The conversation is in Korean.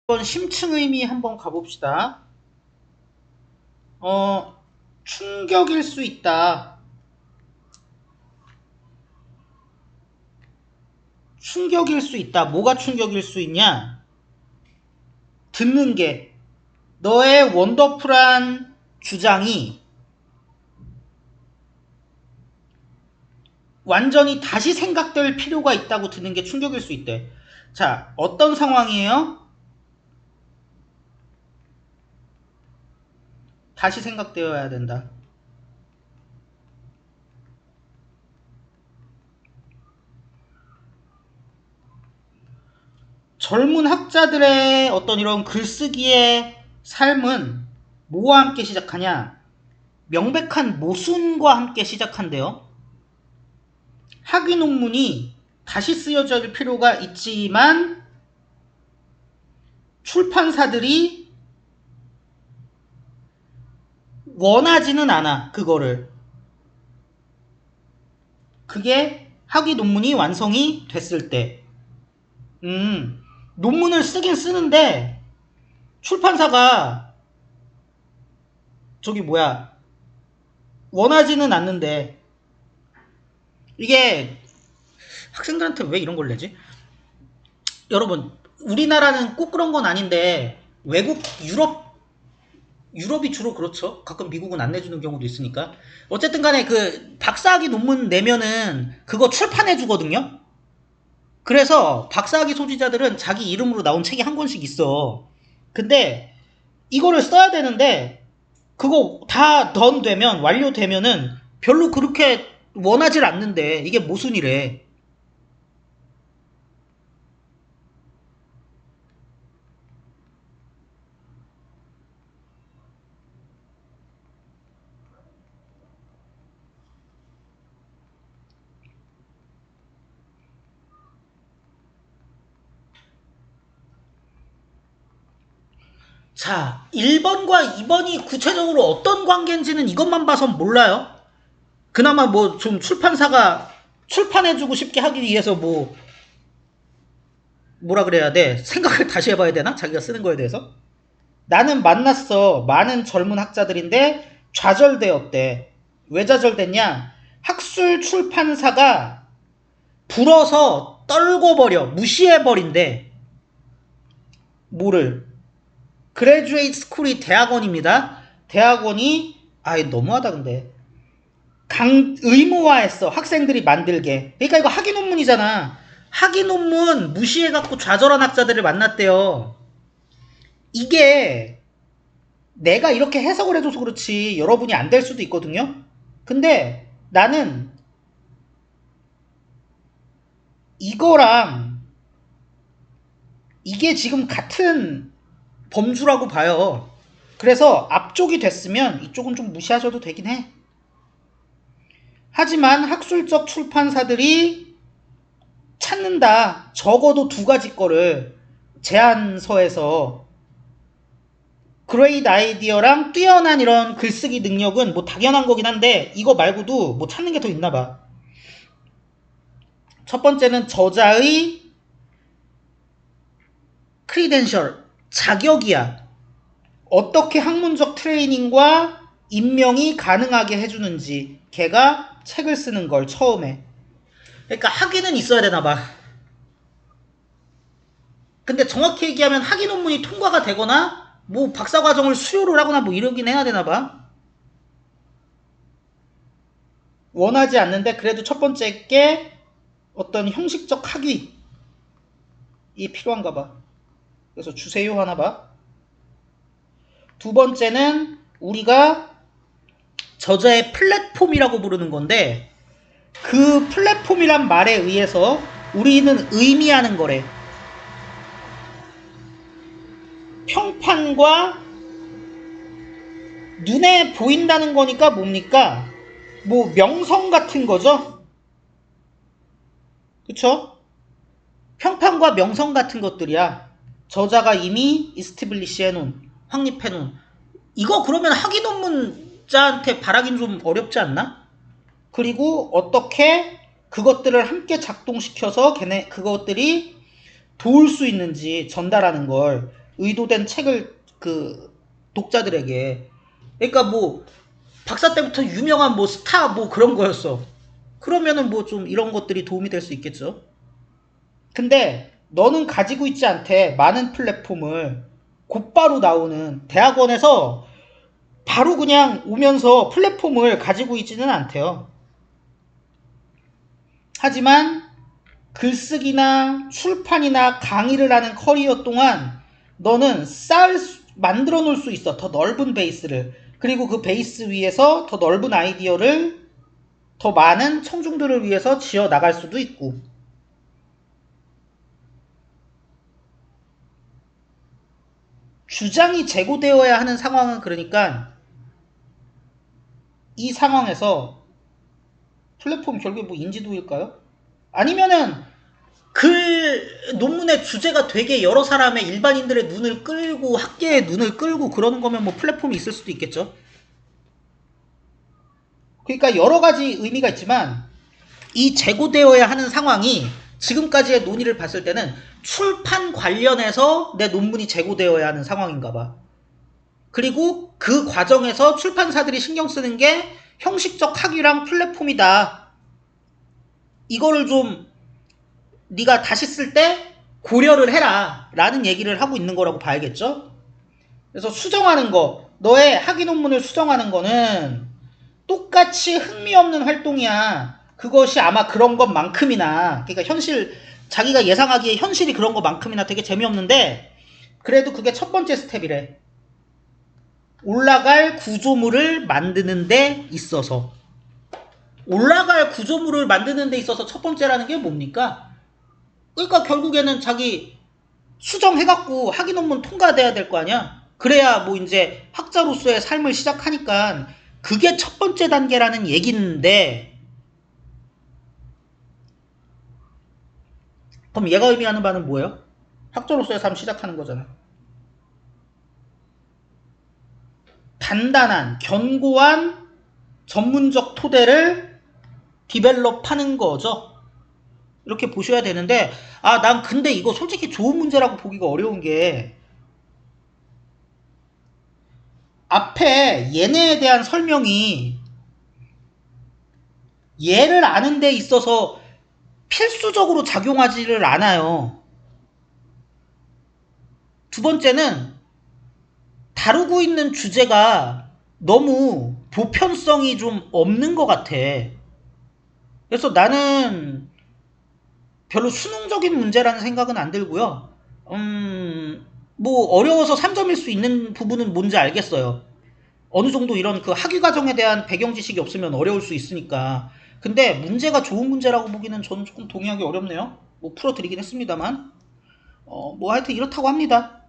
한번 심층 의미 한번 가봅시다. 충격일 수 있다. 충격일 수 있다. 뭐가 충격일 수 있냐? 듣는 게. 너의 원더풀한 주장이 완전히 다시 생각될 필요가 있다고 듣는 게 충격일 수 있대. 자, 어떤 상황이에요? 다시 생각되어야 된다. 젊은 학자들의 어떤 이런 글쓰기의 삶은 뭐와 함께 시작하냐? 명백한 모순과 함께 시작한대요. 학위 논문이 다시 쓰여질 필요가 있지만 출판사들이 원하지는 않아. 그거를. 그게 학위 논문이 완성이 됐을 때 논문을 쓰긴 쓰는데 출판사가 저기 뭐야 원하지는 않는데 이게 학생들한테 왜 이런 걸 내지? 여러분 우리나라는 꼭 그런 건 아닌데 외국 유럽이 주로 그렇죠. 가끔 미국은 안 내주는 경우도 있으니까. 어쨌든 간에 그 박사학위 논문 내면은 그거 출판해 주거든요. 그래서 박사학위 소지자들은 자기 이름으로 나온 책이 한 권씩 있어. 근데 이거를 써야 되는데 그거 다 던 되면 완료되면은 별로 그렇게 원하질 않는데 이게 모순이래. 자, 1번과 2번이 구체적으로 어떤 관계인지는 이것만 봐선 몰라요. 그나마 뭐 좀 출판사가 출판해주고 싶게 하기 위해서 뭐라 그래야 돼? 생각을 다시 해봐야 되나? 자기가 쓰는 거에 대해서? 나는 만났어. 많은 젊은 학자들인데 좌절되었대. 왜 좌절됐냐? 학술 출판사가 불어서 떨궈버려. 무시해버린대. 뭐를? 그레듀에이트 스쿨이 대학원입니다. 대학원이 너무하다 근데 의무화했어. 학생들이 만들게. 그러니까 이거 학위 논문이잖아. 학위 논문 무시해갖고 좌절한 학자들을 만났대요. 이게 내가 이렇게 해석을 해줘서 그렇지 여러분이 안 될 수도 있거든요. 근데 나는 이거랑 이게 지금 같은 범주라고 봐요. 그래서 앞쪽이 됐으면 이쪽은 좀 무시하셔도 되긴 해. 하지만 학술적 출판사들이 찾는다. 적어도 두 가지 거를 제안서에서 그레이트 아이디어랑 뛰어난 이런 글쓰기 능력은 뭐 당연한 거긴 한데 이거 말고도 뭐 찾는 게 더 있나 봐. 첫 번째는 저자의 크리덴셜, 자격이야. 어떻게 학문적 트레이닝과 임명이 가능하게 해주는지 걔가 책을 쓰는 걸 처음에. 그러니까 학위는 있어야 되나 봐. 근데 정확히 얘기하면 학위 논문이 통과가 되거나 뭐 박사과정을 수료를 하거나 뭐 이러긴 해야 되나 봐. 원하지 않는데 그래도 첫 번째 게 어떤 형식적 학위이 필요한가 봐. 그래서 주세요 하나 봐. 두 번째는 우리가 저자의 플랫폼이라고 부르는 건데 그 플랫폼이란 말에 의해서 우리는 의미하는 거래. 평판과 눈에 보인다는 거니까 뭡니까? 뭐 명성 같은 거죠? 그쵸? 평판과 명성 같은 것들이야. 저자가 이미 이스티블리시 해놓은, 확립해놓은. 이거 그러면 학위 논문자한테 바라긴 좀 어렵지 않나? 그리고 어떻게 그것들을 함께 작동시켜서 그것들이 도울 수 있는지 전달하는 걸 의도된 책을 독자들에게. 그러니까 뭐 박사 때부터 유명한 뭐 스타 뭐 그런 거였어. 그러면은 뭐 좀 이런 것들이 도움이 될 수 있겠죠. 근데 너는 가지고 있지 않대. 많은 플랫폼을 곧바로 나오는 대학원에서 바로 그냥 오면서 플랫폼을 가지고 있지는 않대요. 하지만 글쓰기나 출판이나 강의를 하는 커리어 동안 너는 만들어 놓을 수 있어. 더 넓은 베이스를. 그리고 그 베이스 위에서 더 넓은 아이디어를 더 많은 청중들을 위해서 지어 나갈 수도 있고. 주장이 제고되어야 하는 상황은 그러니까 이 상황에서 플랫폼 결국에 뭐 인지도일까요? 아니면은 글 논문의 주제가 되게 여러 사람의 일반인들의 눈을 끌고 학계의 눈을 끌고 그러는 거면 뭐 플랫폼이 있을 수도 있겠죠. 그러니까 여러 가지 의미가 있지만 이 재고되어야 하는 상황이 지금까지의 논의를 봤을 때는 출판 관련해서 내 논문이 재고되어야 하는 상황인가 봐. 그리고 그 과정에서 출판사들이 신경 쓰는 게 형식적 학위랑 플랫폼이다. 이거를 좀 네가 다시 쓸 때 고려를 해라 라는 얘기를 하고 있는 거라고 봐야겠죠. 그래서 수정하는 거, 너의 학위 논문을 수정하는 거는 똑같이 흥미없는 활동이야. 그것이 아마 그런 것만큼이나, 그러니까 자기가 예상하기에 현실이 그런 것만큼이나 되게 재미없는데 그래도 그게 첫 번째 스텝이래. 올라갈 구조물을 만드는 데 있어서. 올라갈 구조물을 만드는 데 있어서 첫 번째라는 게 뭡니까? 그러니까 결국에는 자기 수정해갖고 학위 논문 통과돼야 될 거 아니야? 그래야 뭐 이제 학자로서의 삶을 시작하니까 그게 첫 번째 단계라는 얘기인데, 그럼 얘가 의미하는 바는 뭐예요? 학자로서의 삶 시작하는 거잖아. 단단한, 견고한 전문적 토대를 디벨롭하는 거죠. 이렇게 보셔야 되는데, 난 근데 이거 솔직히 좋은 문제라고 보기가 어려운 게, 앞에 얘네에 대한 설명이 얘를 아는 데 있어서 필수적으로 작용하지를 않아요. 두 번째는 다루고 있는 주제가 너무 보편성이 좀 없는 것 같아. 그래서 나는 별로 수능적인 문제라는 생각은 안 들고요. 뭐 어려워서 3점일 수 있는 부분은 뭔지 알겠어요. 어느 정도 이런 그 학위 과정에 대한 배경 지식이 없으면 어려울 수 있으니까. 근데 문제가 좋은 문제라고 보기는 저는 조금 동의하기 어렵네요. 뭐 풀어드리긴 했습니다만. 뭐 하여튼 이렇다고 합니다.